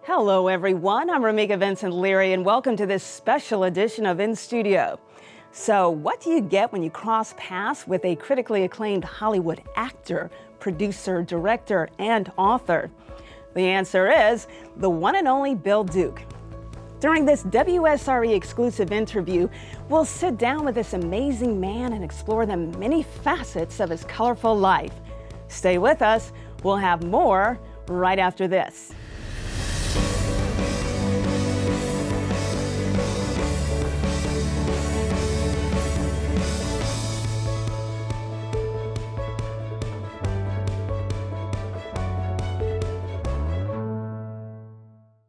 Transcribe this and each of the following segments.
Hello, everyone. I'm Ramika Vincent Leary, and welcome to this special edition of In Studio. So, what do you get when you cross paths with a critically acclaimed Hollywood actor, producer, director, and author? The answer is the one and only Bill Duke. During this WSRE exclusive interview, we'll sit down with this amazing man and explore the many facets of his colorful life. Stay with us. We'll have more right after this.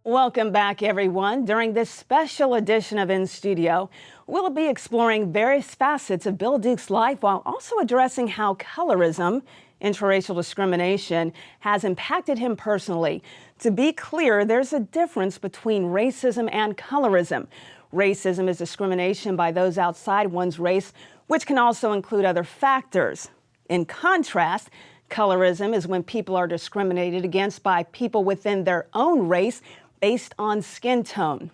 Welcome back, everyone. During this special edition of In Studio, we'll be exploring various facets of Bill Duke's life while also addressing how colorism, interracial discrimination, has impacted him personally. To be clear, there's a difference between racism and colorism. Racism is discrimination by those outside one's race, which can also include other factors. In contrast, colorism is when people are discriminated against by people within their own race based on skin tone.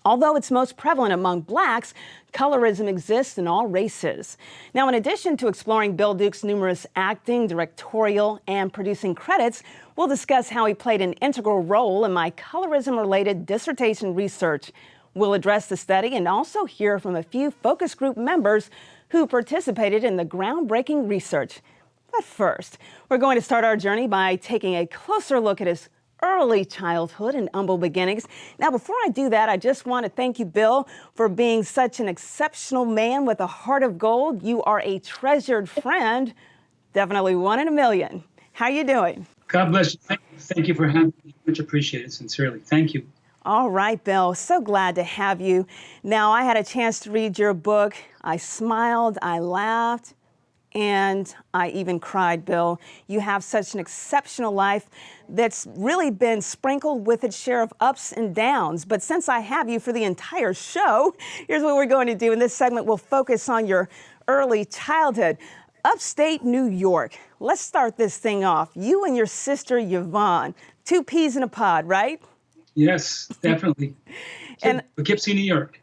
Although it's most prevalent among blacks, colorism exists in all races. Now, in addition to exploring Bill Duke's numerous acting, directorial, and producing credits, we'll discuss how he played an integral role in my colorism-related dissertation research. We'll address the study and also hear from a few focus group members who participated in the groundbreaking research. But first, we're going to start our journey by taking a closer look at his early childhood and humble beginnings. Now, before I do that, I just want to thank you, Bill, for being such an exceptional man with a heart of gold. You are a treasured friend, definitely one in a million. How are you doing? God bless you. Thank you for having me. Much appreciated, sincerely. Thank you. All right, Bill. So glad to have you. Now, I had a chance to read your book. I smiled, I laughed, and I even cried, Bill. You have such an exceptional life that's really been sprinkled with its share of ups and downs. But since I have you for the entire show, here's what we're going to do. In this segment, we'll focus on your early childhood. Upstate New York. Let's start this thing off. You and your sister, Yvonne, two peas in a pod, right? Yes, definitely. And Poughkeepsie, New York.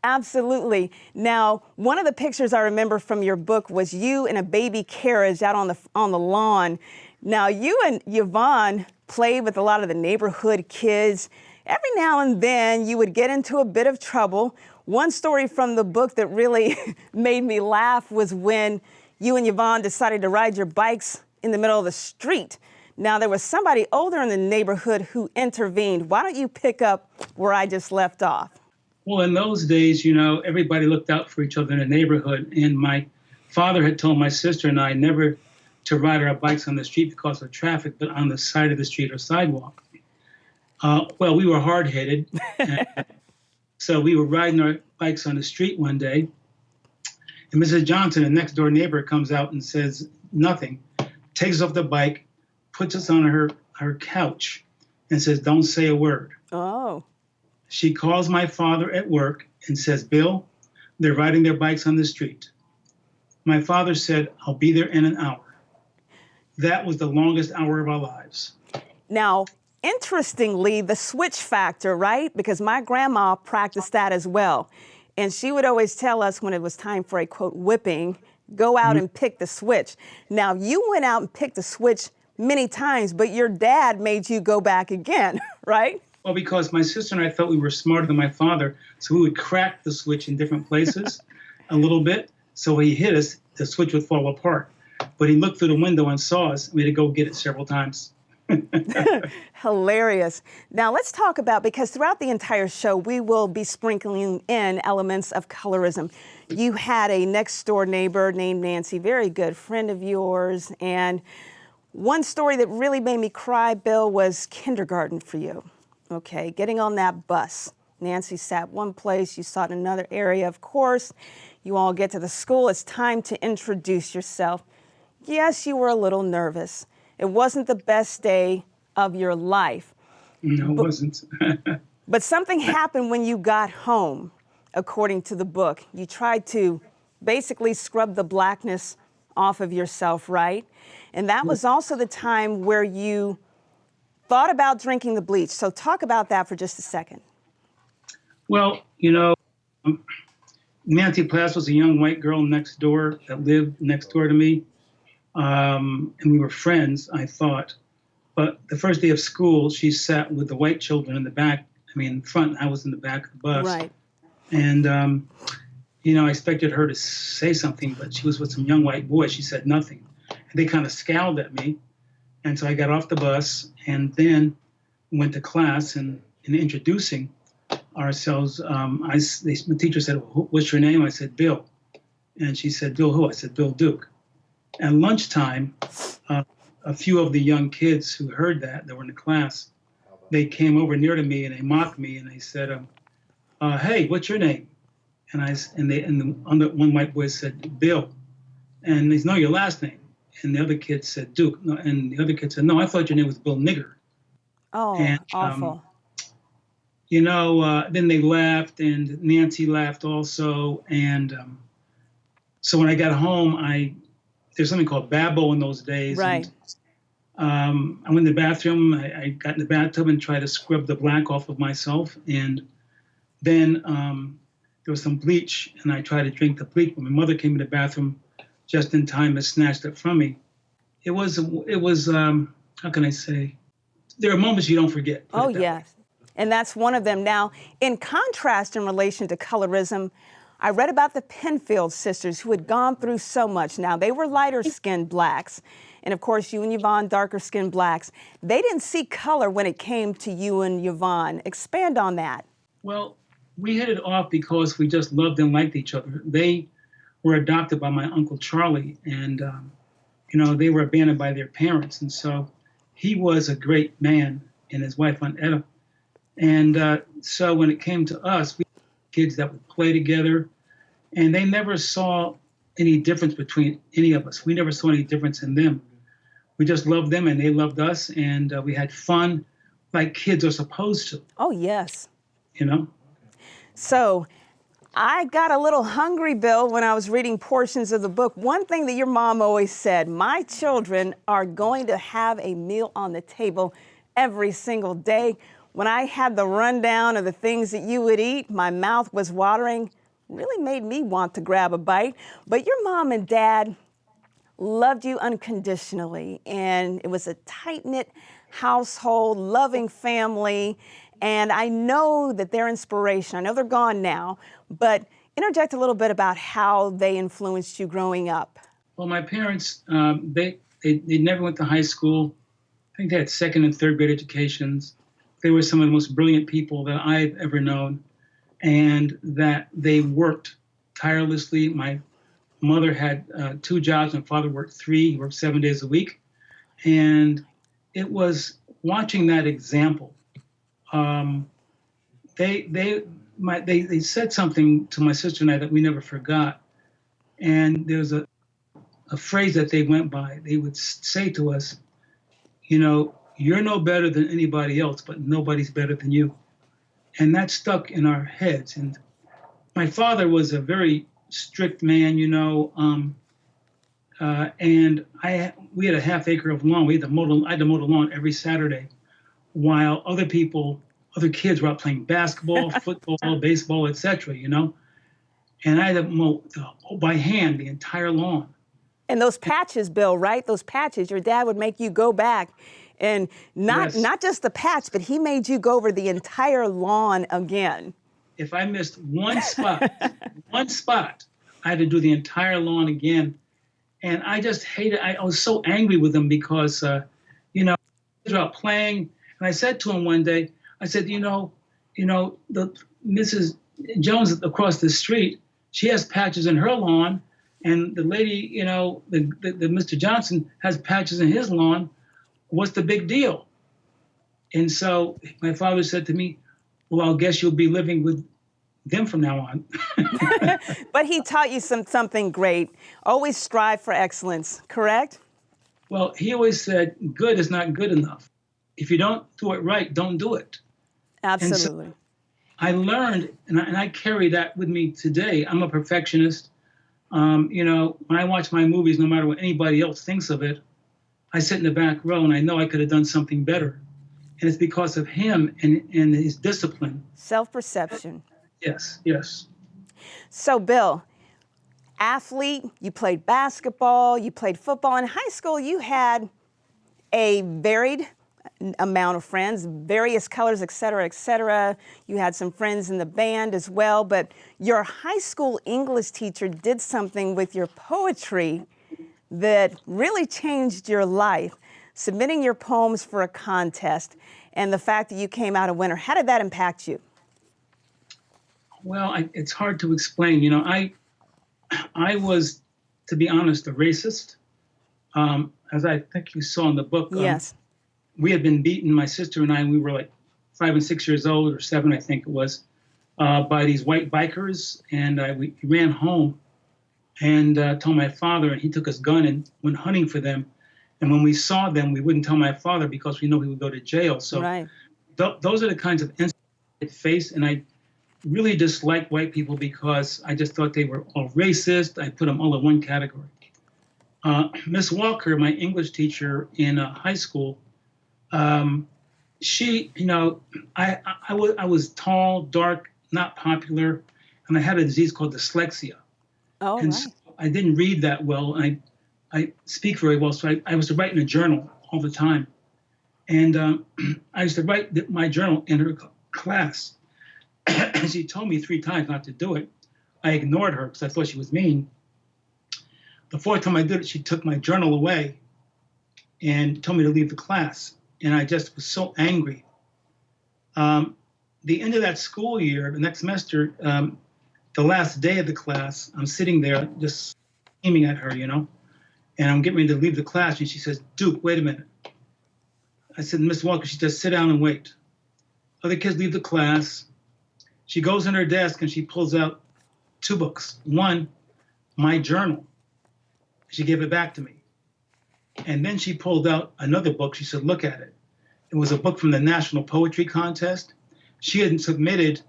Absolutely. Now, one of the pictures I remember from your book was you in a baby carriage out on the lawn. Now, you and Yvonne played with a lot of the neighborhood kids. Every now and then, you would get into a bit of trouble. One story from the book that really made me laugh was when you and Yvonne decided to ride your bikes in the middle of the street. Now, there was somebody older in the neighborhood who intervened. Why don't you pick up where I just left off? Well, in those days, everybody looked out for each other in the neighborhood. And my father had told my sister and I never to ride our bikes on the street because of traffic, but on the side of the street or sidewalk. Well, we were hard-headed. So we were riding our bikes on the street one day. And Mrs. Johnson, the next door neighbor, comes out and says nothing, takes off the bike, puts us on her couch and says, "Don't say a word." Oh. She calls my father at work and says, "Bill, they're riding their bikes on the street." My father said, "I'll be there in an hour." That was the longest hour of our lives. Now, interestingly, the switch factor, right? Because my grandma practiced that as well. And she would always tell us when it was time for a, quote, whipping, go out and pick the switch. Now, you went out and picked the switch many times, but your dad made you go back again, right? Well, because my sister and I felt we were smarter than my father, so we would crack the switch in different places a little bit. So when he hit us, the switch would fall apart. But he looked through the window and saw us. We had to go get it several times. Hilarious. Now let's talk about, because throughout the entire show, we will be sprinkling in elements of colorism. You had a next door neighbor named Nancy, very good friend of yours. And one story that really made me cry, Bill, was kindergarten for you. Okay, getting on that bus. Nancy sat one place, you sat in another area. Of course, you all get to the school. It's time to introduce yourself. Yes, you were a little nervous. It wasn't the best day of your life. No, it wasn't. But something happened when you got home, according to the book. You tried to basically scrub the blackness off of yourself, right? And that was also the time where you thought about drinking the bleach. So talk about that for just a second. Well, Nancy Plass was a young white girl next door that lived next door to me. And we were friends, I thought. But the first day of school, she sat with the white children in the back, in front, I was in the back of the bus. Right. And, I expected her to say something, but she was with some young white boys. She said nothing. And they kind of scowled at me. And so I got off the bus and then went to class, and in introducing ourselves, the teacher said, "What's your name?" I said, "Bill." And she said, "Bill who?" I said, "Bill Duke." At lunchtime, a few of the young kids who heard that were in the class, they came over near to me and they mocked me and they said, "Hey, what's your name?" And one white boy said, "Bill." And they said, "No, your last name." And the other kid said, "Duke." No, and the other kid said, "No, I thought your name was Bill Nigger." Oh, and, awful. Then they laughed, and Nancy laughed also. And so when I got home, there's something called Babbo in those days. Right. And, I went in the bathroom. I got in the bathtub and tried to scrub the black off of myself. And then there was some bleach, and I tried to drink the bleach. But my mother came in the bathroom just in time and snatched it from me. It was how can I say? There are moments you don't forget. Oh, yes. And that's one of them. Now, in contrast in relation to colorism, I read about the Penfield sisters who had gone through so much. Now, they were lighter-skinned blacks. And, of course, you and Yvonne, darker-skinned blacks. They didn't see color when it came to you and Yvonne. Expand on that. Well, we hit it off because we just loved and liked each other. They were adopted by my Uncle Charlie, and, they were abandoned by their parents. And so he was a great man, and his wife, Aunt Etta. And so when it came to us, we were kids that would play together, and they never saw any difference between any of us. We never saw any difference in them. We just loved them, and they loved us, and we had fun like kids are supposed to. Oh, yes. So I got a little hungry, Bill, when I was reading portions of the book. One thing that your mom always said, my children are going to have a meal on the table every single day. When I had the rundown of the things that you would eat, my mouth was watering, really made me want to grab a bite. But your mom and dad loved you unconditionally, and it was a tight-knit household, loving family. And I know that their inspiration, I know they're gone now, but interject a little bit about how they influenced you growing up. Well, my parents, they never went to high school. I think they had second and third grade educations. They were some of the most brilliant people that I've ever known, and that they worked tirelessly. My mother had 2 jobs. My father worked 3. He worked 7 days a week. And it was watching that example. They said something to my sister and I that we never forgot. And there's a phrase that they went by. They would say to us, "You're no better than anybody else, but nobody's better than you." And that stuck in our heads. And my father was a very strict man, and we had a half acre of lawn. I had to mow the lawn every Saturday, while other kids were out playing basketball, football, baseball, etc. And I had to mow by hand the entire lawn. And those patches, Bill, right? Those patches, your dad would make you go back and not just the patch, but he made you go over the entire lawn again. If I missed one spot, I had to do the entire lawn again. And I just hated, I was so angry with him because, they were out playing. And I said to him one day, I said, the Jones across the street, she has patches in her lawn, and the lady, the Mr. Johnson has patches in his lawn. What's the big deal? And so my father said to me, "Well, I'll guess you'll be living with them from now on." But he taught you something great. Always strive for excellence, correct? Well, he always said, good is not good enough. If you don't do it right, don't do it. Absolutely. So I learned, and I carry that with me today. I'm a perfectionist. When I watch my movies, no matter what anybody else thinks of it, I sit in the back row and I know I could have done something better. And it's because of him and his discipline. Self-perception. Yes, yes. So, Bill, athlete, you played basketball, you played football. In high school, you had a varied amount of friends, various colors, et cetera, et cetera. You had some friends in the band as well, but your high school English teacher did something with your poetry that really changed your life, submitting your poems for a contest and the fact that you came out a winner. How did that impact you? Well, it's hard to explain. You know, I was, to be honest, a racist. As I think you saw in the book, Yes. We had been beaten, my sister and I, we were like 5 and 6 years old, or 7, I think it was, by these white bikers. And we ran home and told my father, and he took his gun and went hunting for them. And when we saw them, we wouldn't tell my father because we know he would go to jail. So Right. Those are the kinds of incidents I faced. And I really disliked white people because I just thought they were all racist. I put them all in one category. Miss Walker, my English teacher in high school, she, you know, I was tall, dark, not popular, and I had a disease called dyslexia. Oh, And right. so I didn't read that well. I speak very well, so I was to write in a journal all the time. And I used to write my journal in her class. She told me 3 times not to do it. I ignored her because I thought she was mean. The 4th time I did it, she took my journal away and told me to leave the class. And I just was so angry. The end of that school year, the next semester, the last day of the class, I'm sitting there just screaming at her, you know, and I'm getting ready to leave the class. And she says, "Duke, wait a minute." I said, "Miss Walker," she says, "sit down and wait." Other kids leave the class. She goes in her desk and she pulls out 2 books. One, my journal. She gave it back to me. And then she pulled out another book. She said, "Look at it." It was a book from the National Poetry Contest. She had submitted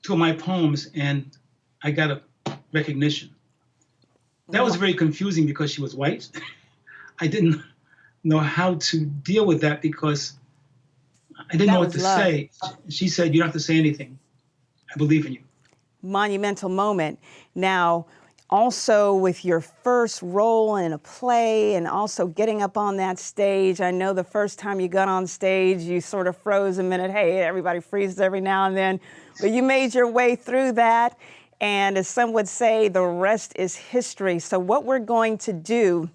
2 of my poems, and I got a recognition. That was very confusing because she was white. I didn't know how to deal with that because I didn't That know what was to love. say. She said, "You don't have to say anything. I believe in you." Monumental moment. Now, also with your first role in a play and also getting up on that stage, I know the first time you got on stage, you sort of froze a minute. Hey, everybody freezes every now and then, but you made your way through that. And as some would say, the rest is history. So what we're going to do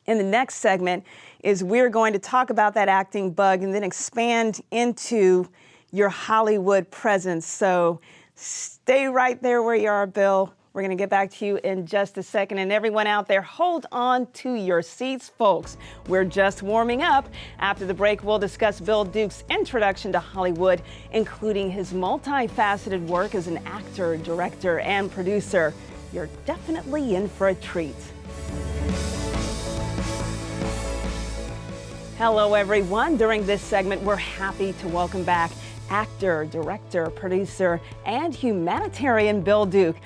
in the next segment is we're going to talk about that acting bug and then expand into your Hollywood presence. So stay right there where you are, Bill. We're going to get back to you in just a second. And everyone out there, hold on to your seats, folks. We're just warming up. After the break, we'll discuss Bill Duke's introduction to Hollywood, including his multifaceted work as an actor, director, and producer. You're definitely in for a treat. Hello, everyone. During this segment, we're happy to welcome back actor, director, producer, and humanitarian Bill Duke.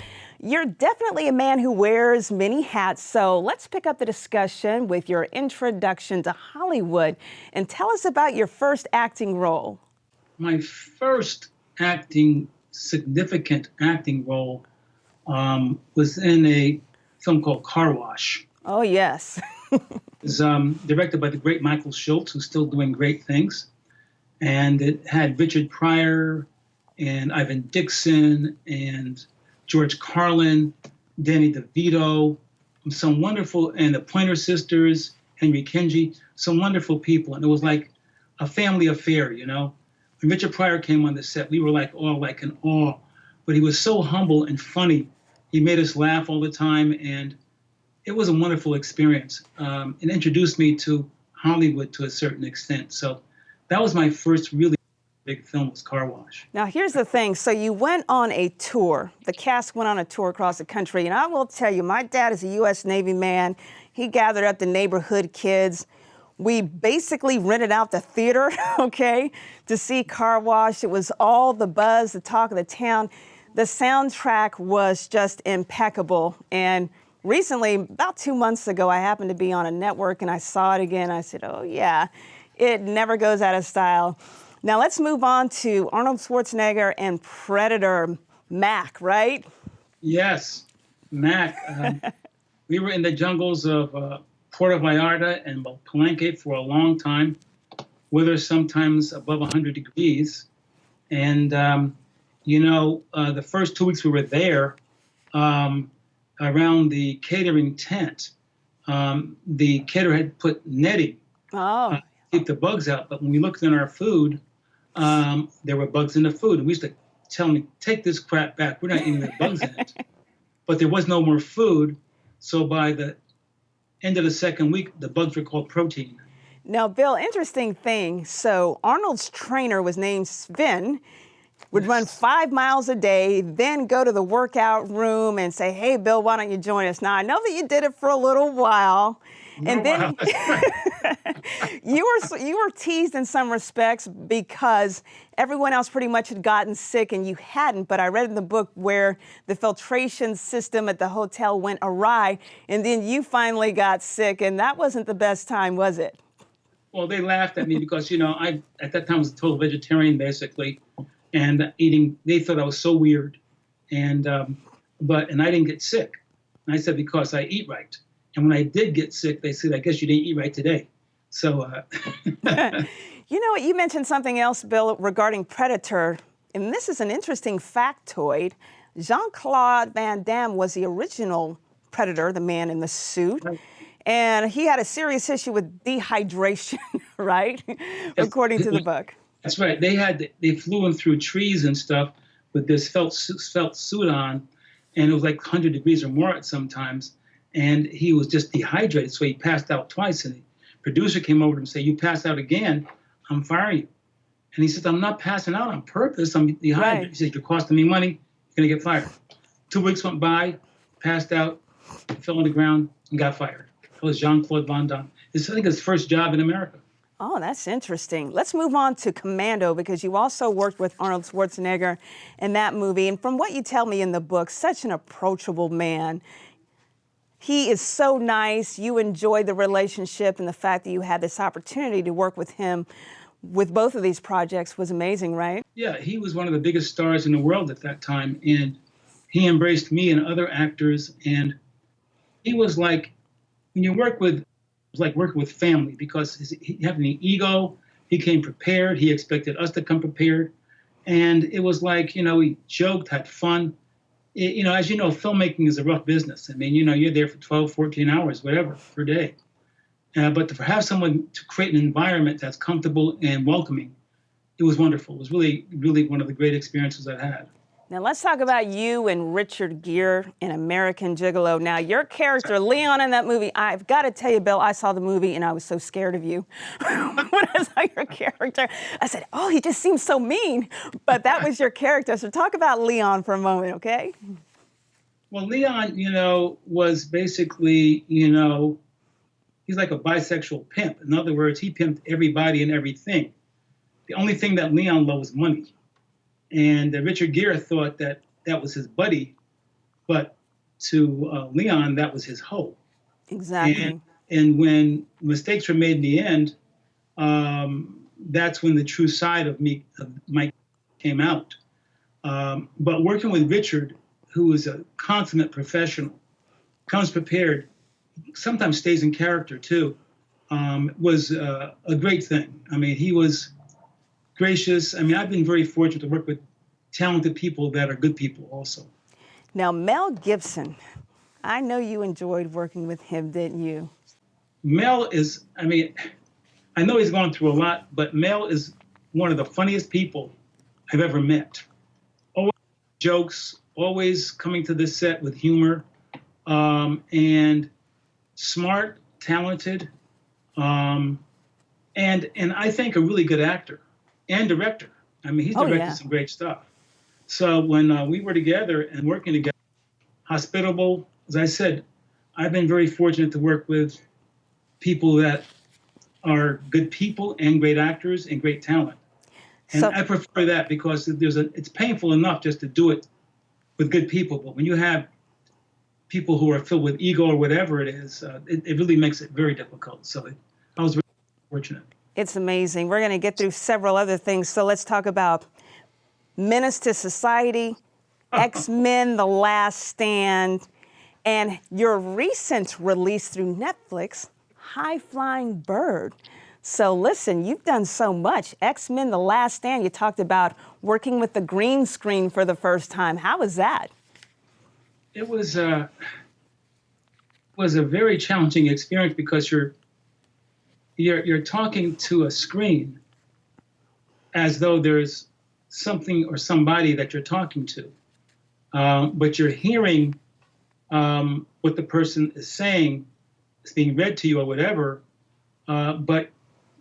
You're definitely a man who wears many hats, so let's pick up the discussion with your introduction to Hollywood and tell us about your first acting role. My first significant acting role was in a film called Car Wash. Oh, yes. It was directed by the great Michael Schultz, who's still doing great things. And it had Richard Pryor and Ivan Dixon and George Carlin, Danny DeVito, some wonderful, and the Pointer Sisters, Henry Kingi, some wonderful people. And it was like a family affair, you know. When Richard Pryor came on the set, we were like all like in awe. But he was so humble and funny. He made us laugh all the time, and it was a wonderful experience. It introduced me to Hollywood to a certain extent. So that was my first really big film, was Car Wash. Now, here's the thing. So you went on a tour. The cast went on a tour across the country. And I will tell you, my dad is a U.S. Navy man. He gathered up the neighborhood kids. We basically rented out the theater, okay, to see Car Wash. It was all the buzz, the talk of the town. The soundtrack was just impeccable. And recently, about 2 months ago, I happened to be on a network and I saw it again. I said, oh, yeah. It never goes out of style. Now let's move on to Arnold Schwarzenegger and Predator Mac, right? Yes, Mac. We were in the jungles of Puerto Vallarta and Palenque for a long time. Weather sometimes above 100 degrees. And, the first 2 weeks we were there, around the catering tent, the caterer had put netting Oh, to keep the bugs out. But when we looked in our food, there were bugs in the food. And we used to tell them, take this crap back. We're not eating the bugs in it. But there was no more food. So by the end of the second week, the bugs were called protein. now, Bill, interesting thing. So Arnold's trainer was named Sven, would run 5 miles a day, then go to the workout room and say, hey, Bill, why don't you join us? Now, I know that you did it for a little while. And then you were teased in some respects because everyone else pretty much had gotten sick and you hadn't. But I read in the book where the filtration system at the hotel went awry and then you finally got sick. And that wasn't the best time, was it? Well, they laughed at me because, I at that time was a total vegetarian, basically. And they thought I was so weird. And I didn't get sick. And I said, because I eat right. And when I did get sick, they said, I guess you didn't eat right today. So. You know what? You mentioned something else, Bill, regarding Predator. And this is an interesting factoid. Jean-Claude Van Damme was the original Predator, the man in the suit. Right. And he had a serious issue with dehydration, right? According to the book. That's right. They flew him through trees and stuff with this felt suit on, and it was like 100 degrees or more at sometimes, and he was just dehydrated, so he passed out twice. And the producer came over to him and said, "You passed out again, I'm firing you." And he said, "I'm not passing out on purpose. I'm dehydrated." Right. He said, "You're costing me money. You're gonna get fired." 2 weeks went by, passed out, fell on the ground, and got fired. That was Jean-Claude Van Damme. I think his first job in America. Oh, that's interesting. Let's move on to Commando, because you also worked with Arnold Schwarzenegger in that movie. And from what you tell me in the book, such an approachable man. He is so nice. You enjoyed the relationship, and the fact that you had this opportunity to work with him with both of these projects was amazing, right? Yeah, he was one of the biggest stars in the world at that time. And he embraced me and other actors. And he was like, when you work with, it was like working with family, because he had an ego. He came prepared. He expected us to come prepared. And it was like, he joked, had fun. As you know, filmmaking is a rough business. I mean, you're there for 12, 14 hours, whatever, per day. But to have someone to create an environment that's comfortable and welcoming, it was wonderful. It was really, really one of the great experiences I've had. Now let's talk about you and Richard Gere in American Gigolo. Now your character, Leon, in that movie, I've got to tell you, Bill, I saw the movie and I was so scared of you. When I saw your character, I said, oh, he just seems so mean. But that was your character. So talk about Leon for a moment, okay? Well, Leon, was basically, he's like a bisexual pimp. In other words, he pimped everybody and everything. The only thing that Leon loved was money. And Richard Gere thought that was his buddy, but to Leon, that was his hoe. Exactly. And when mistakes were made in the end, that's when the true side of Mike came out. But working with Richard, who is a consummate professional, comes prepared, sometimes stays in character too, was a great thing. I mean, he was gracious. I mean, I've been very fortunate to work with talented people that are good people also. Now, Mel Gibson, I know you enjoyed working with him, didn't you? Mel is, I know he's gone through a lot, but Mel is one of the funniest people I've ever met. Always jokes, always coming to the set with humor, and smart, talented, and I think a really good actor and director. I mean, he's directed some great stuff. So when we were together and working together, hospitable, as I said, I've been very fortunate to work with people that are good people and great actors and great talent. And I prefer that because it's painful enough just to do it with good people. But when you have people who are filled with ego or whatever it is, it really makes it very difficult. So I was very fortunate. It's amazing. We're going to get through several other things. So let's talk about Menace to Society, X-Men: The Last Stand, and your recent release through Netflix, High Flying Bird. So listen, you've done so much. X-Men: The Last Stand, you talked about working with the green screen for the first time. How was that? It was a very challenging experience because you're talking to a screen as though there's something or somebody that you're talking to, but you're hearing what the person is saying. It's being read to you or whatever, but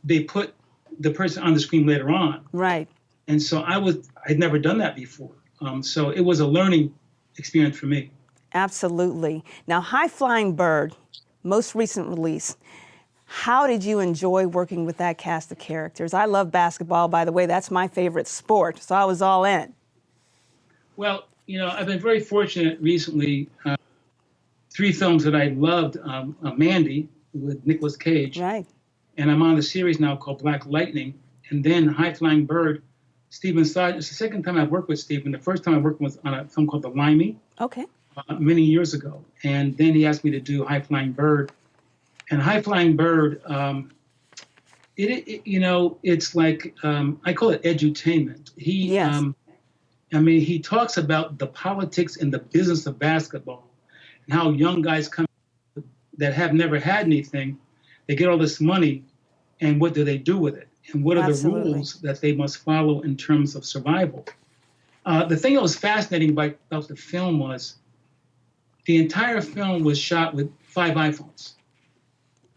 they put the person on the screen later on. Right. And so I'd never done that before. So it was a learning experience for me. Absolutely. Now, High Flying Bird, most recent release. How did you enjoy working with that cast of characters? I love basketball, by the way. That's my favorite sport, so I was all in. Well, I've been very fortunate recently. 3 films that I loved, Mandy with Nicolas Cage. Right. And I'm on the series now called Black Lightning. And then High Flying Bird, Stephen Side. It's the second time I've worked with Stephen. The first time I worked was on a film called The Limey. Okay. Many years ago. And then he asked me to do High Flying Bird. And High Flying Bird, it's like, I call it edutainment. Yes. He talks about the politics and the business of basketball and how young guys come that have never had anything, they get all this money, and what do they do with it? And what are Absolutely. the rules that they must follow in terms of survival? The thing that was fascinating about the film was the entire film was shot with 5 iPhones.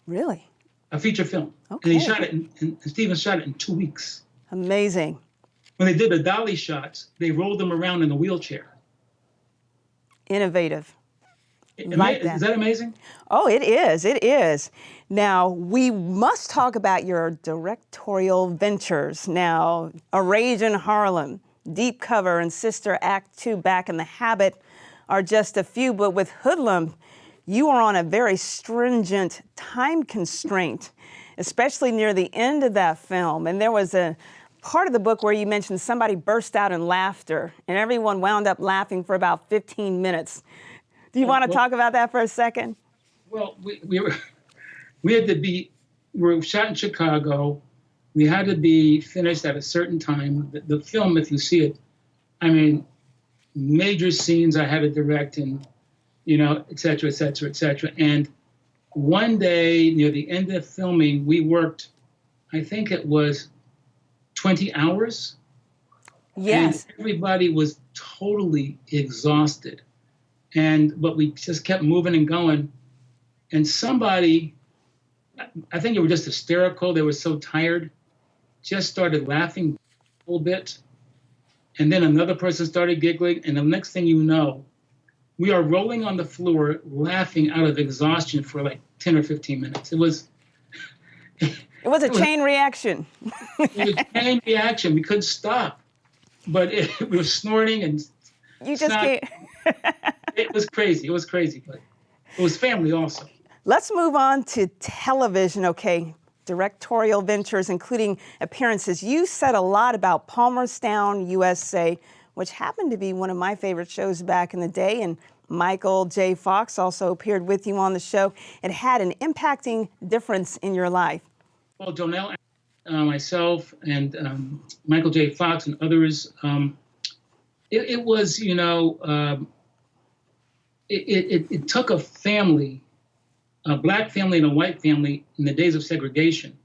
Really? A feature film. Okay. And he shot it, and Steven shot it in 2 weeks. Amazing. When they did the dolly shots, they rolled them around in a wheelchair. Innovative. Like that. Is that amazing? Oh, it is. It is. Now, we must talk about your directorial ventures. Now, A Rage in Harlem, Deep Cover, and Sister Act 2, Back in the Habit are just a few, but with Hoodlum, you are on a very stringent time constraint, especially near the end of that film. And there was a part of the book where you mentioned somebody burst out in laughter, and everyone wound up laughing for about 15 minutes. Do you want to talk about that for a second? Well, we were shot in Chicago. We had to be finished at a certain time. The film, if you see it, major scenes I had to direct and, et cetera, et cetera, et cetera. And one day near the end of filming, we worked, I think it was 20 hours. Yes. And everybody was totally exhausted. But we just kept moving and going. And somebody, I think they were just hysterical. They were so tired, just started laughing a little bit. And then another person started giggling. And the next thing you know, we are rolling on the floor, laughing out of exhaustion for like 10 or 15 minutes. It was a chain reaction. It was a chain reaction. We couldn't stop. But we were snorting and you just can't. It was crazy. It was crazy, but it was family also. Let's move on to television, okay? Directorial ventures, including appearances. You said a lot about Palmerstown, USA, which happened to be one of my favorite shows back in the day, and Michael J. Fox also appeared with you on the show. It had an impacting difference in your life. Well, Jonelle, myself, and Michael J. Fox and others, it was, it took a family, a black family and a white family in the days of segregation.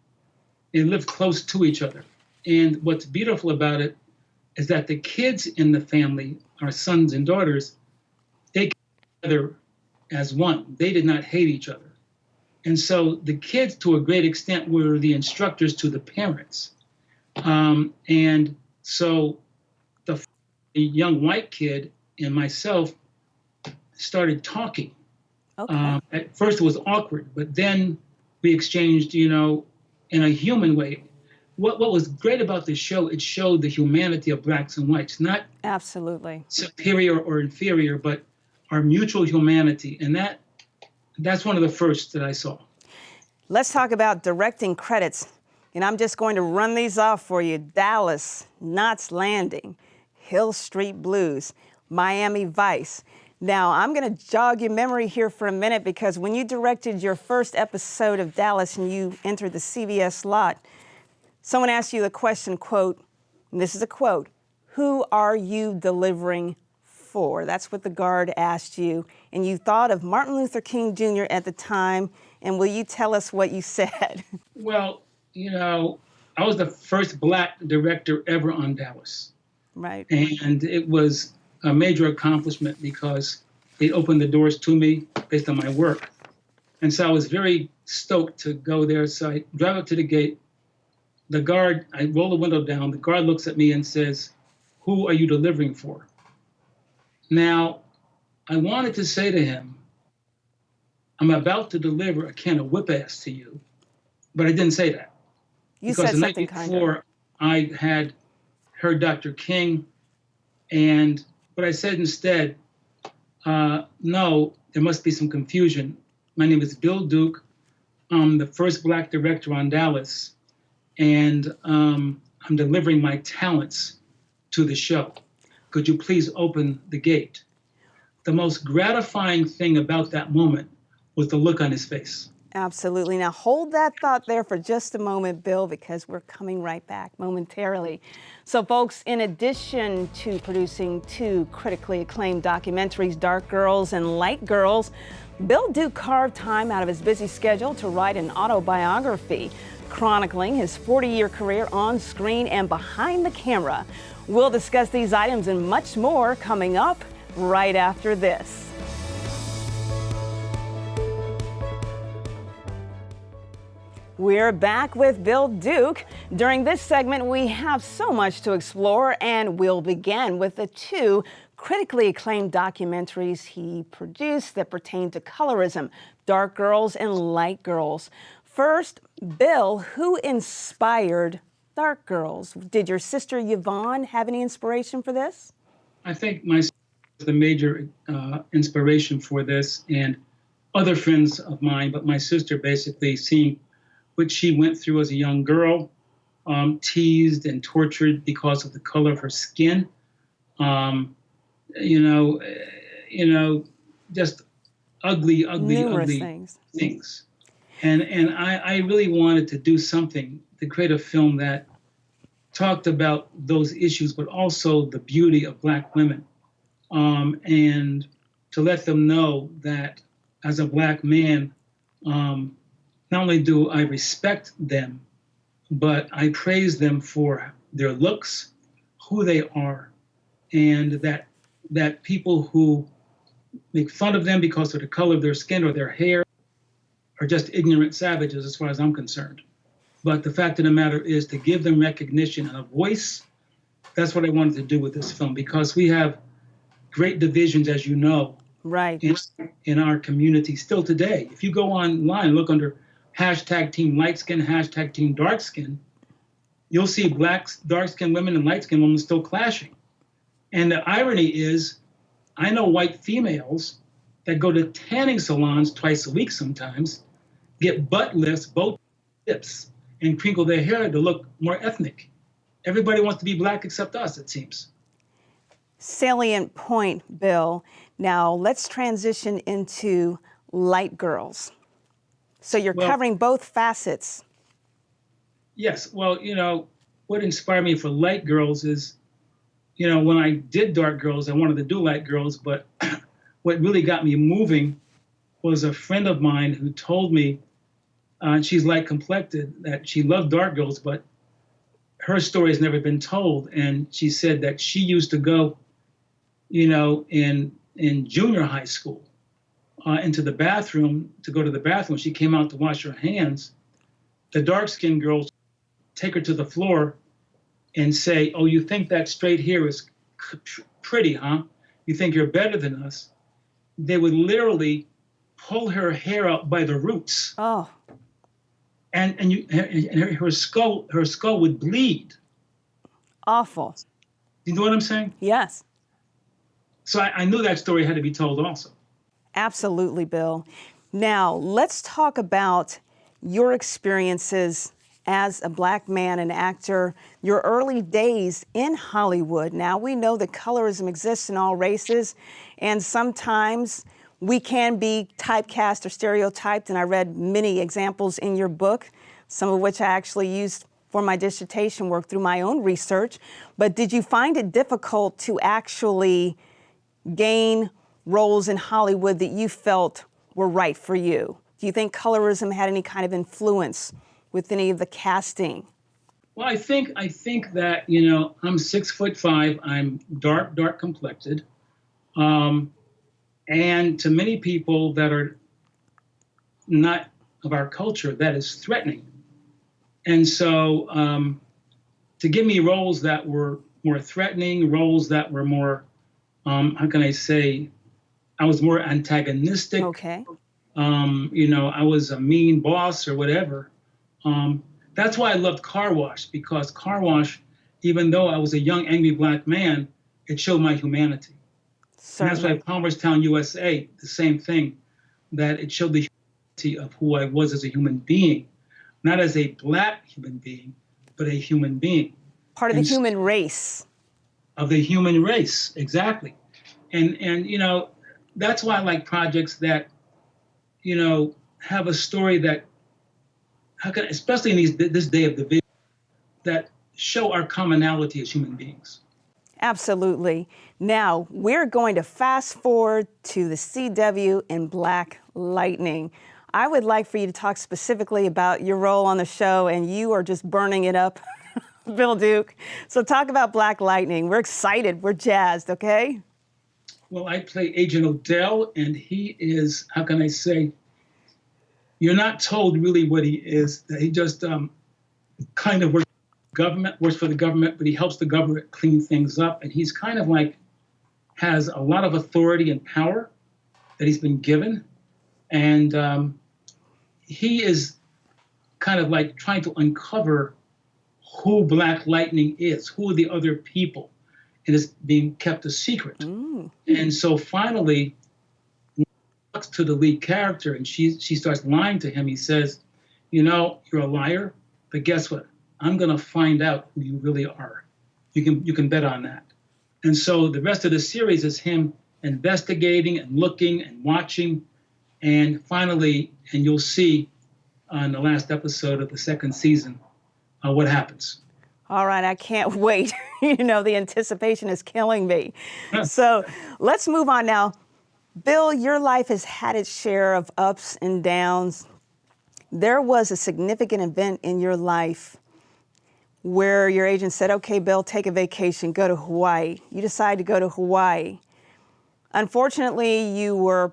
They lived close to each other. And what's beautiful about it is that the kids in the family, our sons and daughters, they came together as one. They did not hate each other. And so the kids, to a great extent, were the instructors to the parents. And so the young white kid and myself started talking. Okay. At first it was awkward, but then we exchanged, in a human way. What was great about this show, it showed the humanity of blacks and whites, not absolutely superior or inferior, but our mutual humanity. And that's one of the first that I saw. Let's talk about directing credits. And I'm just going to run these off for you. Dallas, Knots Landing, Hill Street Blues, Miami Vice. Now, I'm going to jog your memory here for a minute, because when you directed your first episode of Dallas and you entered the CBS lot, someone asked you the question, quote, and this is a quote, "Who are you delivering for?" That's what the guard asked you. And you thought of Martin Luther King Jr. at the time. And will you tell us what you said? Well, I was the first Black director ever on Dallas. Right. And it was a major accomplishment because it opened the doors to me based on my work. And so I was very stoked to go there. So I drive up to the gate. The guard, I roll the window down. The guard looks at me and says, "Who are you delivering for?" Now, I wanted to say to him, "I'm about to deliver a can of whip ass to you," but I didn't say that. You Because said the night something before, kinder. I had heard Dr. King, but I said instead, no, there must be some confusion. My name is Bill Duke. I'm the first Black director on Dallas, and I'm delivering my talents to the show. Could you please open the gate? The most gratifying thing about that moment was the look on his face. Absolutely. Now hold that thought there for just a moment, Bill, because we're coming right back momentarily. So folks, in addition to producing two critically acclaimed documentaries, Dark Girls and Light Girls, Bill Duke carved time out of his busy schedule to write an autobiography chronicling his 40-year career on screen and behind the camera. We'll discuss these items and much more coming up right after this. We're back with Bill Duke. During this segment, we have so much to explore, and we'll begin with the two critically acclaimed documentaries he produced that pertain to colorism, Dark Girls and Light Girls. First, Bill, who inspired Dark Girls? Did your sister Yvonne have any inspiration for this? I think my sister was the major inspiration for this, and other friends of mine, but my sister basically seeing what she went through as a young girl, teased and tortured because of the color of her skin. Just ugly things. And I really wanted to do something to create a film that talked about those issues, but also the beauty of Black women, and to let them know that as a Black man, not only do I respect them, but I praise them for their looks, who they are, and that people who make fun of them because of the color of their skin or their hair are just ignorant savages as far as I'm concerned. But the fact of the matter is to give them recognition and a voice. That's what I wanted to do with this film, because we have great divisions, as you know, right, in our community still today. If you go online and look under hashtag Team Light Skin, hashtag Team Dark Skin, you'll see Black dark-skinned women and light-skinned women still clashing. And the irony is, I know white females that go to tanning salons twice a week sometimes, get butt lifts, both tips, and crinkle their hair to look more ethnic. Everybody wants to be Black except us, it seems. Salient point, Bill. Now let's transition into Light Girls. So you're covering both facets. Yes. Well, what inspired me for Light Girls is, when I did Dark Girls, I wanted to do Light Girls, but what really got me moving was a friend of mine who told me, she's light complected, that she loved Dark Girls, but her story has never been told. And she said that she used to go, in junior high school, into the bathroom, to go to the bathroom. She came out to wash her hands. The dark-skinned girls take her to the floor and say, "Oh, you think that straight hair is pretty, huh? You think you're better than us?" They would literally pull her hair out by the roots. Oh. And her skull would bleed. Awful. You know what I'm saying? Yes. So I knew that story had to be told also. Absolutely, Bill. Now, let's talk about your experiences as a black man, an actor, your early days in Hollywood. Now, we know that colorism exists in all races, and sometimes we can be typecast or stereotyped, and I read many examples in your book, some of which I actually used for my dissertation work through my own research. But did you find it difficult to actually gain roles in Hollywood that you felt were right for you? Do you think colorism had any kind of influence with any of the casting? Well, I think that I'm 6'5". I'm dark complected, and to many people that are not of our culture, that is threatening. And so, to give me roles that were more threatening, roles that were more, how can I say, I was more antagonistic. Okay. I was a mean boss or whatever. That's why I loved Car Wash, because Car Wash, even though I was a young, angry black man, it showed my humanity. And that's why Palmerstown, USA, the same thing, that it showed the humanity of who I was as a human being, not as a black human being, but a human being. Part of the human race. Of the human race, exactly. And that's why I like projects that, have a story that, especially in this day of division, that show our commonality as human beings. Absolutely. Now, we're going to fast forward to the CW in Black Lightning. I would like for you to talk specifically about your role on the show, and you are just burning it up, Bill Duke. So talk about Black Lightning. We're excited. We're jazzed, okay? Well, I play Agent Odell, and he is, how can I say, you're not told really what he is. That he just kind of works for the government, but he helps the government clean things up. And he's kind of like, has a lot of authority and power that he's been given. And he is kind of like trying to uncover who Black Lightning is, who are the other people, and it's being kept a secret. And so finally, when he talks to the lead character and she starts lying to him, he says, you're a liar, but guess what? I'm going to find out who you really are. You can bet on that. And so the rest of the series is him investigating and looking and watching. And finally, and you'll see on the last episode of the second season, what happens. All right, I can't wait. The anticipation is killing me. So let's move on now. Bill, your life has had its share of ups and downs. There was a significant event in your life where your agent said, okay, Bill, take a vacation, go to Hawaii. You decided to go to Hawaii. Unfortunately, you were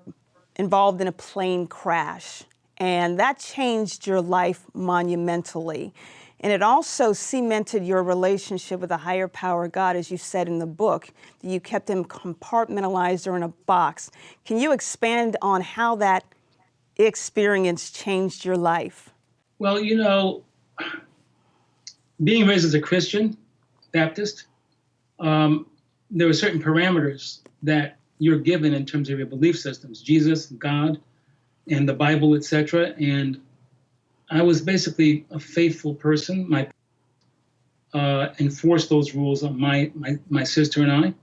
involved in a plane crash, and that changed your life monumentally. And it also cemented your relationship with a higher power, God, as you said in the book, that you kept him compartmentalized or in a box. Can you expand on how that experience changed your life? Well, being raised as a Christian Baptist, there are certain parameters that you're given in terms of your belief systems, Jesus, God, and the Bible, etc. And I was basically a faithful person. My enforced those rules on my sister and I,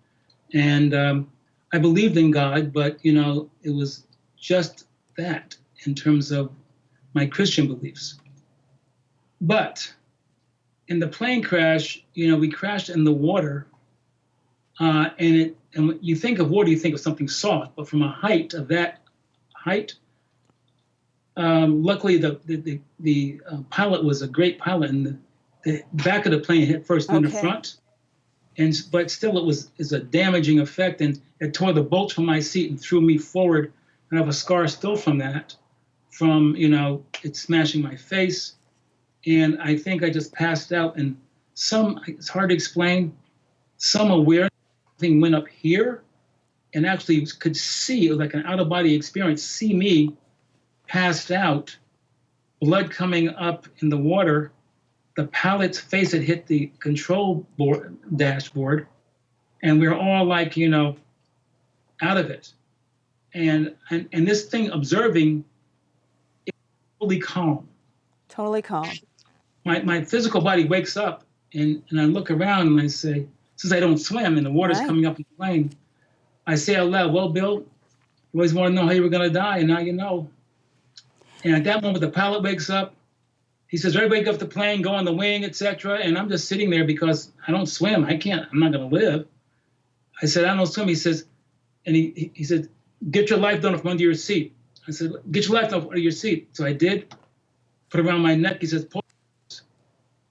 and I believed in God, but it was just that in terms of my Christian beliefs. But in the plane crash, we crashed in the water, and when you think of water, you think of something soft, but from a height of that height. Luckily, the pilot was a great pilot, and the back of the plane hit first in the front, but still it's a damaging effect, and it tore the bolts from my seat and threw me forward. And I have a scar still from that, from it smashing my face, and I think I just passed out. And it's hard to explain. Some awareness thing went up here, and actually could see, it was like an out of body experience. See me passed out, blood coming up in the water. The pilot's face had hit the control dashboard, and we were all like, out of it. And this thing observing, totally calm. Totally calm. my physical body wakes up, and I look around and I say, since I don't swim and the water's Right. coming up in the plane, I say out loud, well, Bill, you always want to know how you were going to die, and now you know. And at that moment, the pilot wakes up. He says, everybody get off the plane, go on the wing, etc. And I'm just sitting there because I don't swim. I'm not going to live. I said, I don't swim. He says, and he said, get your life down from under your seat. I said, get your life down from under your seat. So I did, put it around my neck. He says, pull.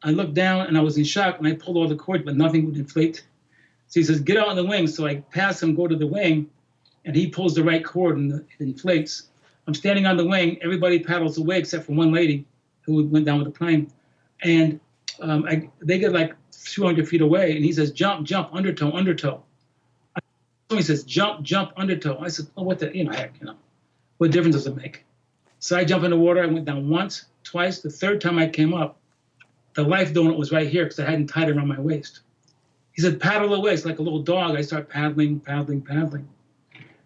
I looked down and I was in shock and I pulled all the cords, but nothing would inflate. So he says, get out on the wing. So I pass him, go to the wing, and he pulls the right cord and it inflates. I'm standing on the wing. Everybody paddles away except for one lady who went down with the plane. And they get like 200 feet away, and he says, jump, jump, undertow, undertow. He says, jump, jump, undertow. I said, oh, what the, heck, what difference does it make? So I jump in the water. I went down once, twice. The third time I came up, the life donut was right here because I hadn't tied it around my waist. He said, paddle away. It's like a little dog. I start paddling, paddling, paddling.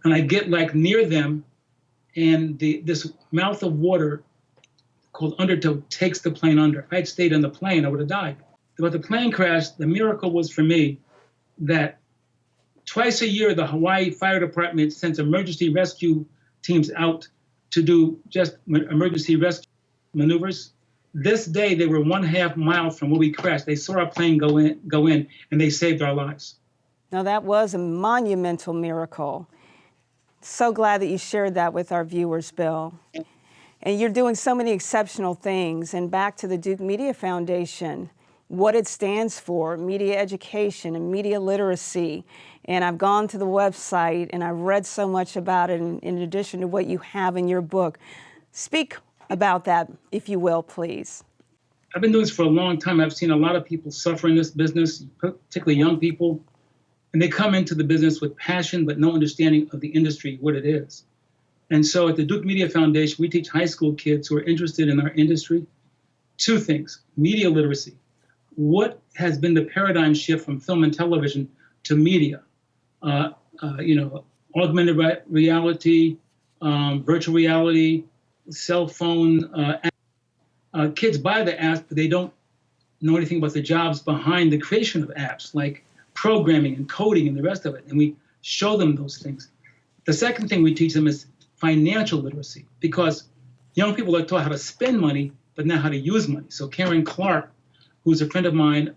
And I get like near them, and this mouth of water called undertow takes the plane under. If I had stayed on the plane, I would have died. But the plane crashed. The miracle was for me that twice a year, the Hawaii Fire Department sends emergency rescue teams out to do just emergency rescue maneuvers. This day, they were 1/2 mile from where we crashed. They saw our plane go in, and they saved our lives. Now, that was a monumental miracle. So glad that you shared that with our viewers, Bill. And you're doing so many exceptional things. And back to the Duke Media Foundation, what it stands for, media education and media literacy. And I've gone to the website and I've read so much about it in addition to what you have in your book. Speak about that, if you will, please. I've been doing this for a long time. I've seen a lot of people suffer in this business, particularly young people. And they come into the business with passion, but no understanding of the industry, what it is. And so at the Duke Media Foundation, we teach high school kids who are interested in our industry 2 things: media literacy. What has been the paradigm shift from film and television to media? Augmented reality, virtual reality, cell phone. Kids buy the apps, but they don't know anything about the jobs behind the creation of apps, like programming and coding and the rest of it. And we show them those things. The second thing we teach them is financial literacy, because young people are taught how to spend money, but not how to use money. So Karen Clark, who's a friend of mine,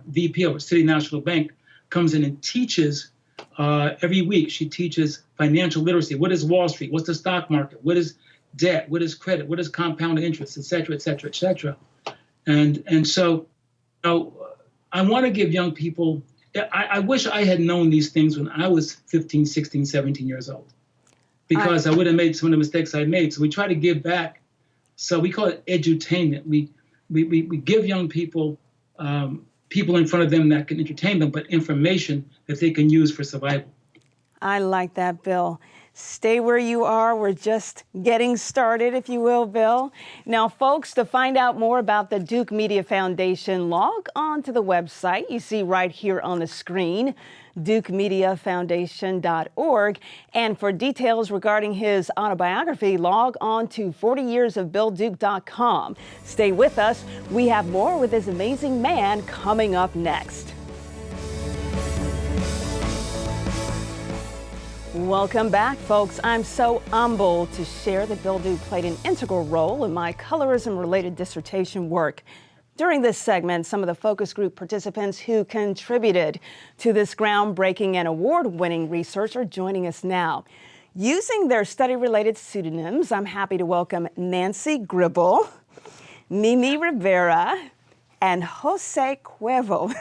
VP of City National Bank, comes in and teaches every week. She teaches financial literacy. What is Wall Street? What's the stock market? What is debt? What is credit? What is compound interest, et cetera, et cetera, et cetera. And so I want to give young people, I wish I had known these things when I was 15, 16, 17 years old, because I would have made some of the mistakes I made. So we try to give back. So we call it edutainment. We give young people people in front of them that can entertain them, but information that they can use for survival. I like that, Bill. Stay where you are. We're just getting started, if you will, Bill. Now, folks, to find out more about the Duke Media Foundation, log on to the website you see right here on the screen, dukemediafoundation.org. And for details regarding his autobiography, log on to 40yearsofbillduke.com. Stay with us. We have more with this amazing man coming up next. Welcome back, folks. I'm so humbled to share that Bill Duke played an integral role in my colorism-related dissertation work. During this segment, some of the focus group participants who contributed to this groundbreaking and award-winning research are joining us now. Using their study-related pseudonyms, I'm happy to welcome Nancy Gribble, Mimi Rivera, and Jose Cuevo.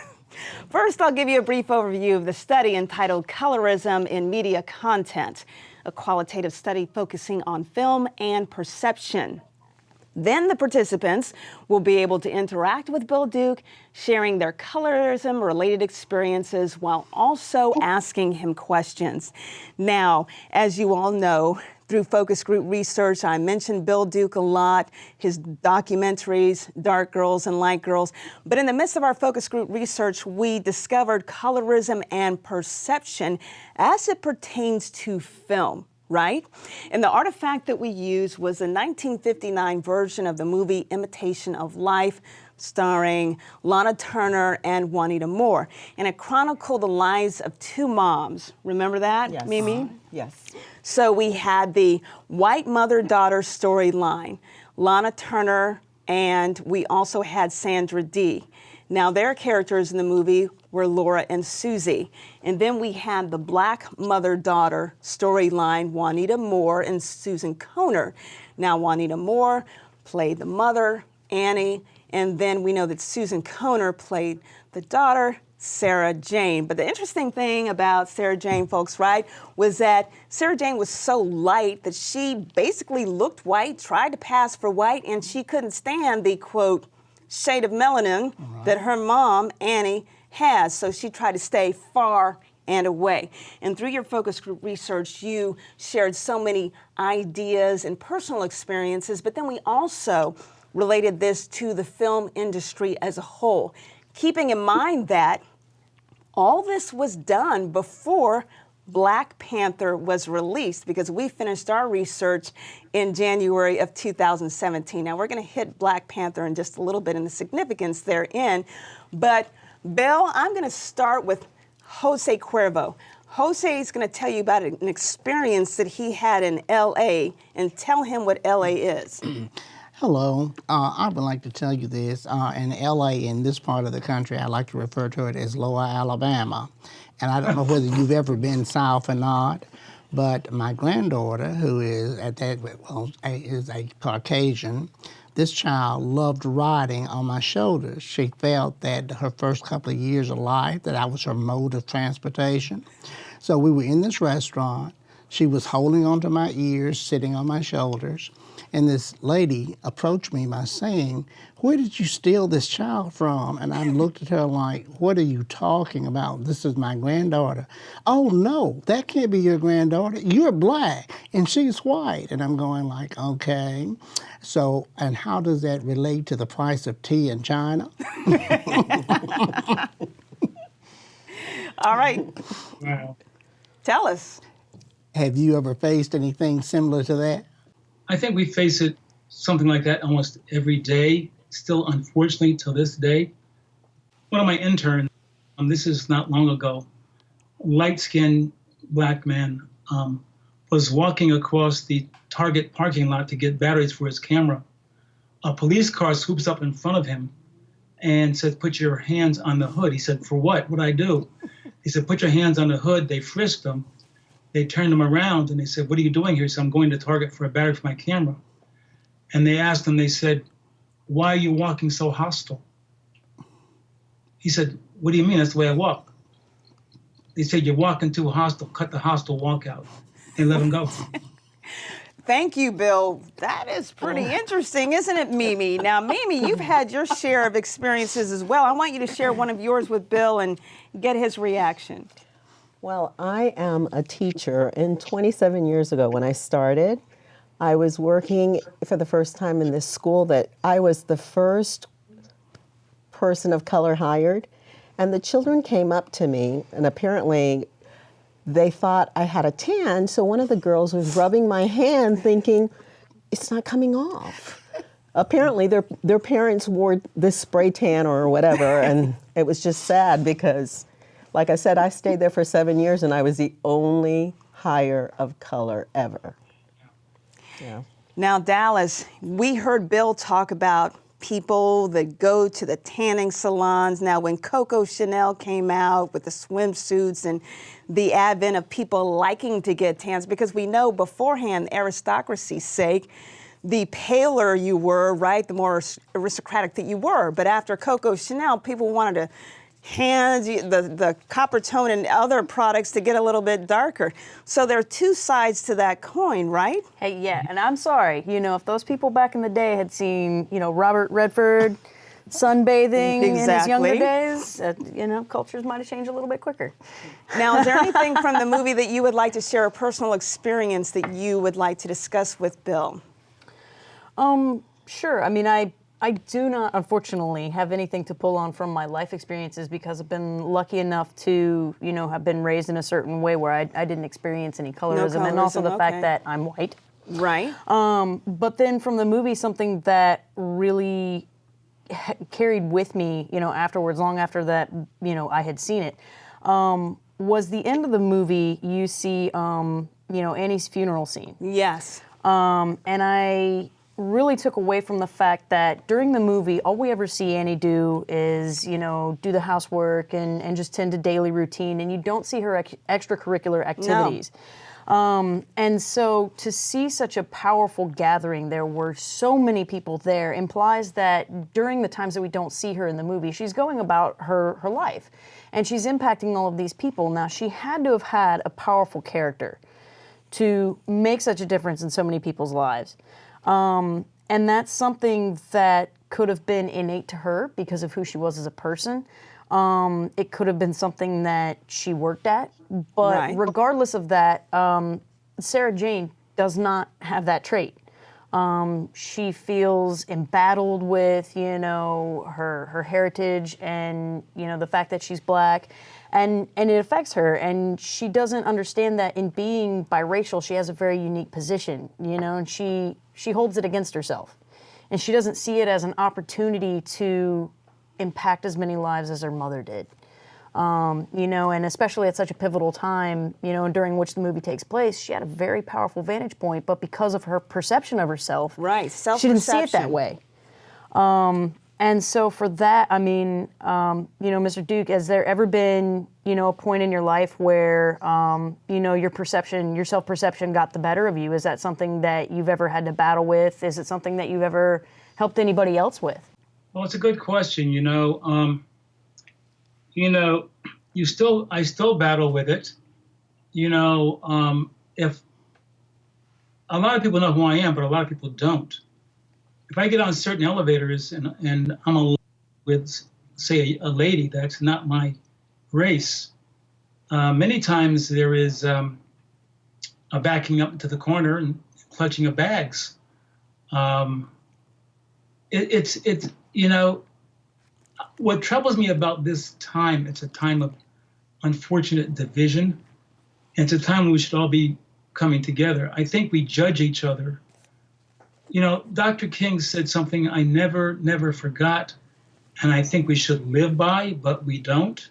First, I'll give you a brief overview of the study entitled Colorism in Media Content, a qualitative study focusing on film and perception. Then the participants will be able to interact with Bill Duke, sharing their colorism-related experiences while also asking him questions. Now, as you all know, through focus group research, I mentioned Bill Duke a lot, his documentaries, Dark Girls and Light Girls. But in the midst of our focus group research, we discovered colorism and perception as it pertains to film, right? And the artifact that we used was a 1959 version of the movie Imitation of Life, starring Lana Turner and Juanita Moore. And it chronicled the lives of two moms. Remember that, Yes. Mimi? Yes. So we had the white mother-daughter storyline, Lana Turner, and we also had Sandra Dee. Now, their characters in the movie were Laura and Susie. And then we had the black mother-daughter storyline, Juanita Moore and Susan Kohner. Now, Juanita Moore played the mother, Annie, and then we know that Susan Kohner played the daughter, Sarah Jane. But the interesting thing about Sarah Jane, folks, right, was that Sarah Jane was so light that she basically looked white, tried to pass for white, and she couldn't stand the, quote, shade of melanin that her mom, Annie, has. So she tried to stay far and away. And through your focus group research, you shared so many ideas and personal experiences, but then we also related this to the film industry as a whole, keeping in mind that all this was done before Black Panther was released, because we finished our research in January of 2017. Now, we're going to hit Black Panther in just a little bit and the significance therein. But, Bill, I'm going to start with Jose Cuervo. Jose is going to tell you about an experience that he had in L.A. and tell him what L.A. is. Hello. I would like to tell you this. In L.A., in this part of the country, I like to refer to it as Lower Alabama. And I don't know whether you've ever been south or not, but my granddaughter, who is is a Caucasian, this child loved riding on my shoulders. She felt that her first couple of years of life, that I was her mode of transportation. So we were in this restaurant. She was holding onto my ears, sitting on my shoulders. And this lady approached me by saying, "Where did you steal this child from?" And I looked at her like, "What are you talking about? This is my granddaughter." "Oh, no, that can't be your granddaughter. You're black and she's white." And I'm going like, okay. So, and how does that relate to the price of tea in China? All right. Wow. Tell us. Have you ever faced anything similar to that? I think we face it, something like that, almost every day, still, unfortunately, till this day. One of my interns, this is not long ago, light-skinned black man, was walking across the Target parking lot to get batteries for his camera. A police car swoops up in front of him and said, "Put your hands on the hood." He said, "For what? What'd I do?" He said, "Put your hands on the hood." They frisked him. They turned him around and they said, "What are you doing here?" He said, "I'm going to Target for a battery for my camera." And they asked him, they said, "Why are you walking so hostile?" He said, "What do you mean? That's the way I walk." They said, "You're walking too hostile. Cut the hostile walk out." They let him go. Thank you, Bill. That is pretty interesting, isn't it, Mimi? Now, Mimi, you've had your share of experiences as well. I want you to share one of yours with Bill and get his reaction. Well, I am a teacher, and 27 years ago when I started, I was working for the first time in this school that I was the first person of color hired, and the children came up to me, and apparently they thought I had a tan, so one of the girls was rubbing my hand thinking, it's not coming off. Apparently their parents wore this spray tan or whatever, and it was just sad because, like I said, I stayed there for 7 years and I was the only hire of color ever. Yeah. Now, Dallas, we heard Bill talk about people that go to the tanning salons. Now, when Coco Chanel came out with the swimsuits and the advent of people liking to get tans, because we know beforehand, aristocracy's sake, the paler you were, right, the more aristocratic that you were. But after Coco Chanel, people wanted to hand the copper tone and other products to get a little bit darker. So there are two sides to that coin, right? Hey, yeah, and I'm sorry, if those people back in the day had seen, Robert Redford sunbathing in his younger days, cultures might have changed a little bit quicker. Now, is there anything from the movie that you would like to share, a personal experience that you would like to discuss with Bill? Sure. I mean, I do not, unfortunately, have anything to pull on from my life experiences because I've been lucky enough to, have been raised in a certain way where I didn't experience any colorism, and also the fact that I'm white. Right. But then from the movie, something that really carried with me, afterwards, long after that, I had seen it, was the end of the movie. You see, Annie's funeral scene. Yes. And I really took away from the fact that during the movie, all we ever see Annie do is, do the housework and just tend to daily routine, and you don't see her extracurricular activities. And so to see such a powerful gathering, there were so many people there, implies that during the times that we don't see her in the movie, she's going about her life, and she's impacting all of these people. Now, she had to have had a powerful character to make such a difference in so many people's lives. And that's something that could have been innate to her because of who she was as a person. It could have been something that she worked at. But regardless of that, Sarah Jane does not have that trait. She feels embattled with, her heritage and, the fact that she's Black. And it affects her, and she doesn't understand that in being biracial, she has a very unique position, and she holds it against herself. And she doesn't see it as an opportunity to impact as many lives as her mother did. And especially at such a pivotal time, during which the movie takes place, she had a very powerful vantage point, but because of her perception of herself, she didn't see it that way. And so for that, Mr. Duke, has there ever been, a point in your life where, your self-perception got the better of you? Is that something that you've ever had to battle with? Is it something that you've ever helped anybody else with? Well, it's a good question. I still battle with it. If a lot of people know who I am, but a lot of people don't. If I get on certain elevators and I'm alone with, say, a lady that's not my race, many times there is a backing up into the corner and clutching of bags. What troubles me about this time, it's a time of unfortunate division. It's a time when we should all be coming together. I think we judge each other. Dr. King said something I never forgot, and I think we should live by, but we don't.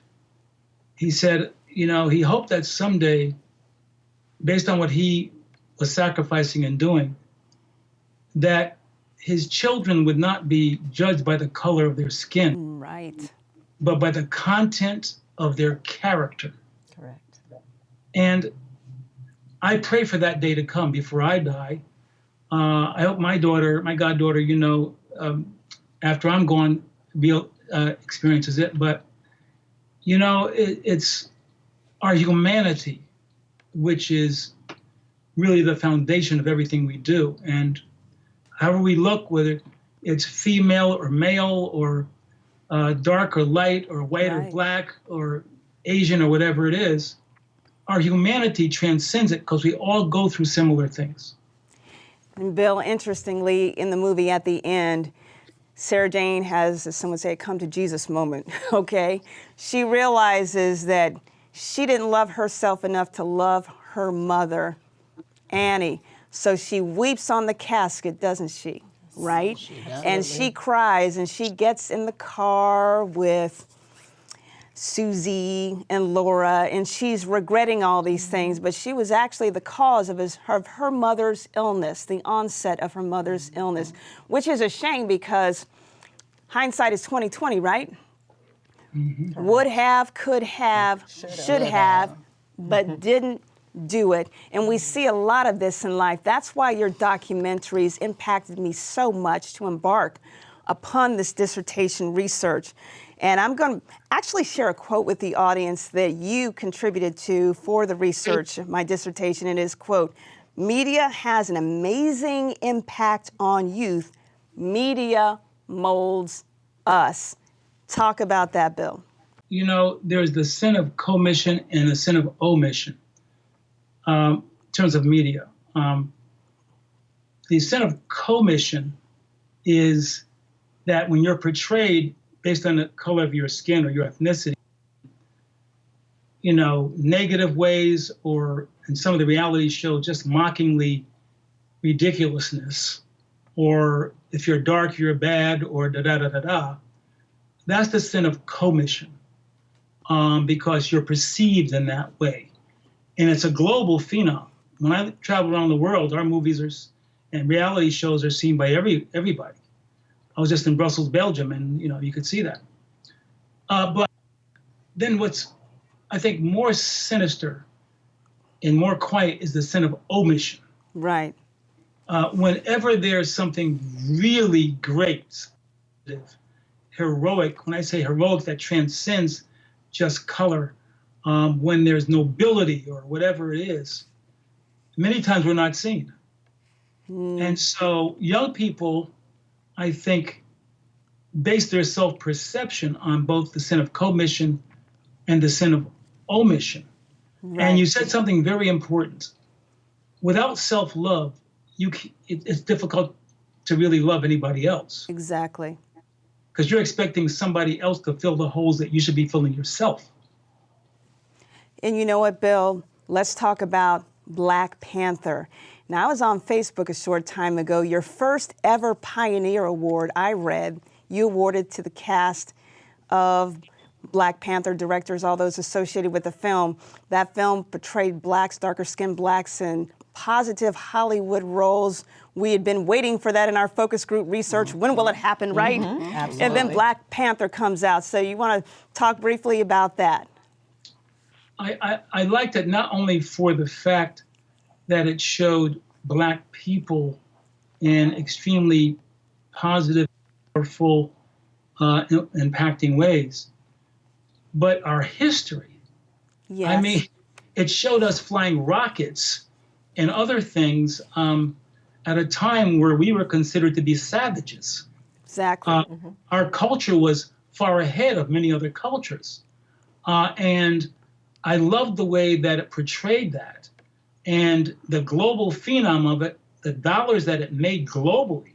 He said, he hoped that someday, based on what he was sacrificing and doing, that his children would not be judged by the color of their skin, but by the content of their character. Correct. And I pray for that day to come before I die. I hope my goddaughter, after I'm gone, experiences it. But, it's our humanity, which is really the foundation of everything we do. And however we look, whether it's female or male or dark or light or white or Black or Asian or whatever it is, our humanity transcends it because we all go through similar things. And Bill, interestingly, in the movie at the end, Sarah Jane has, as someone say, a come to Jesus moment, okay? She realizes that she didn't love herself enough to love her mother, Annie. So she weeps on the casket, doesn't she? Right? And she cries, and she gets in the car with Susie and Laura, and she's regretting all these things, but she was actually the cause of her mother's illness, the onset of her mother's illness, which is a shame because hindsight is 20/20, right? Mm-hmm. Would have, could have, should have, but didn't do it. And we see a lot of this in life. That's why your documentaries impacted me so much to embark upon this dissertation research. And I'm going to actually share a quote with the audience that you contributed to for the research of my dissertation. It is, quote, "Media has an amazing impact on youth. Media molds us." Talk about that, Bill. There's the sin of commission and the sin of omission in terms of media. The sin of commission is that when you're portrayed based on the color of your skin or your ethnicity, negative ways, or in some of the reality shows, just mockingly ridiculousness, or, if you're dark, you're bad, or da-da-da-da-da. That's the sin of commission, because you're perceived in that way. And it's a global phenom. When I travel around the world, our movies and reality shows are seen by everybody. I was just in Brussels, Belgium, and you could see that. But then what's, I think, more sinister and more quiet is the sin of omission. Right. Whenever there's something really great, heroic, when I say heroic, that transcends just color, when there's nobility or whatever it is, many times we're not seen. And so young people, I think, base their self-perception on both the sin of commission and the sin of omission. Right. And you said something very important. Without self-love, it's difficult to really love anybody else. Exactly. Because you're expecting somebody else to fill the holes that you should be filling yourself. And you know what, Bill? Let's talk about Black Panther. Now, I was on Facebook a short time ago. Your first ever Pioneer Award, I read, you awarded to the cast of Black Panther, directors, all those associated with the film. That film portrayed blacks, darker skinned blacks in positive Hollywood roles. We had been waiting for that in our focus group research. When will it happen, right? Absolutely. And then Black Panther comes out. So you want to talk briefly about that? I liked it not only for the fact that it showed Black people in extremely positive, powerful, impacting ways, but our history. Yes. I mean, it showed us flying rockets and other things at a time where we were considered to be savages. Exactly. Our culture was far ahead of many other cultures. And I loved the way that it portrayed that. And the global phenom of it, the dollars that it made globally,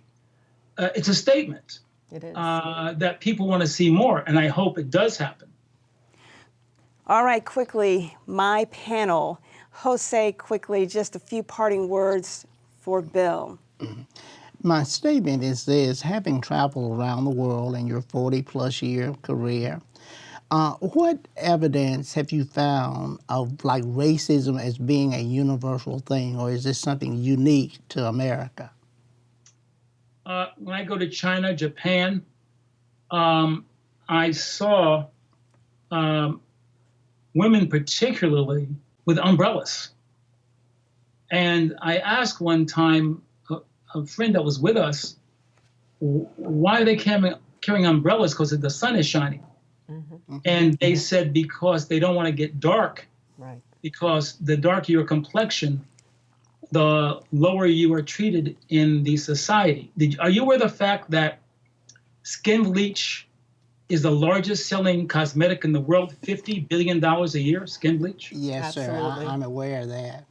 it's a statement. It is. That people want to see more, and I hope it does happen. All right, quickly, my panel. Jose, quickly, just a few parting words for Bill. My statement is this: having traveled around the world in your 40-plus year career, what evidence have you found of like racism as being a universal thing, or is this something unique to America? When I go to China, Japan, I saw women particularly with umbrellas. And I asked one time a friend that was with us, why are they carrying umbrellas? Because the sun is shining. And they said because they don't want to get dark. Right. Because the darker your complexion, the lower you are treated in the society. Are you aware of the fact that skin bleach is the largest selling cosmetic in the world, $50 billion a year, skin bleach? Yes, Absolutely. sir. I'm aware of that.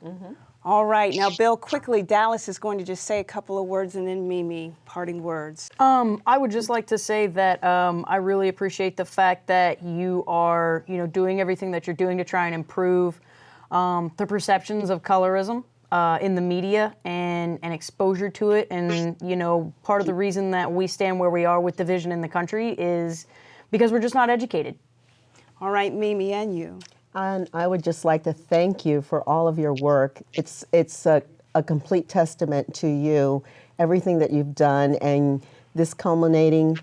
All right, now, Bill, quickly, Dallas is going to just say a couple of words, and then Mimi, parting words. I would just like to say that I really appreciate the fact that you are, doing everything that you're doing to try and improve the perceptions of colorism in the media and exposure to it. And, part of the reason that we stand where we are with division in the country is because we're just not educated. All right, Mimi, and you. And I would just like to thank you for all of your work. It's a complete testament to you, everything that you've done, and this culminating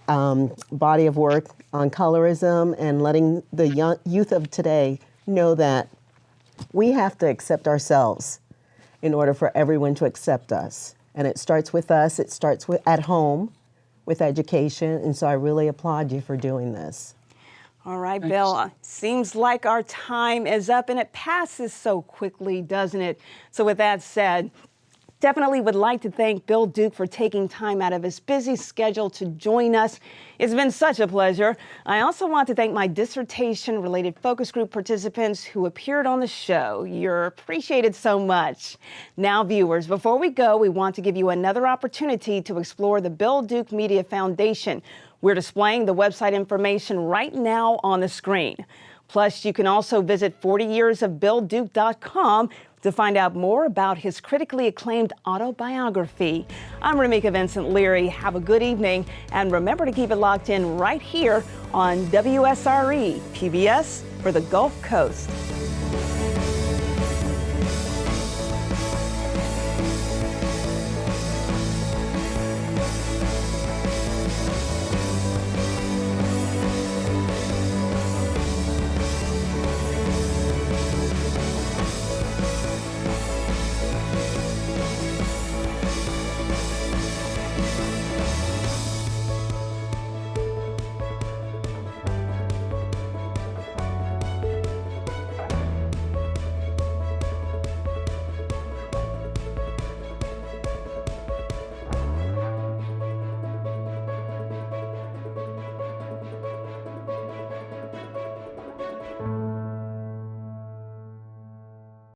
body of work on colorism and letting the youth of today know that we have to accept ourselves in order for everyone to accept us. And it starts with us, it starts at home with education, and so I really applaud you for doing this. All right, Bill, seems like our time is up, and it passes so quickly, doesn't it? So with that said, definitely would like to thank Bill Duke for taking time out of his busy schedule to join us. It's been such a pleasure. I also want to thank my dissertation-related focus group participants who appeared on the show. You're appreciated so much. Now, viewers, before we go, we want to give you another opportunity to explore the Bill Duke Media Foundation. We're displaying the website information right now on the screen. Plus, you can also visit 40yearsofbillduke.com to find out more about his critically acclaimed autobiography. I'm Ramika Vincent Leary. Have a good evening, and remember to keep it locked in right here on WSRE, PBS for the Gulf Coast.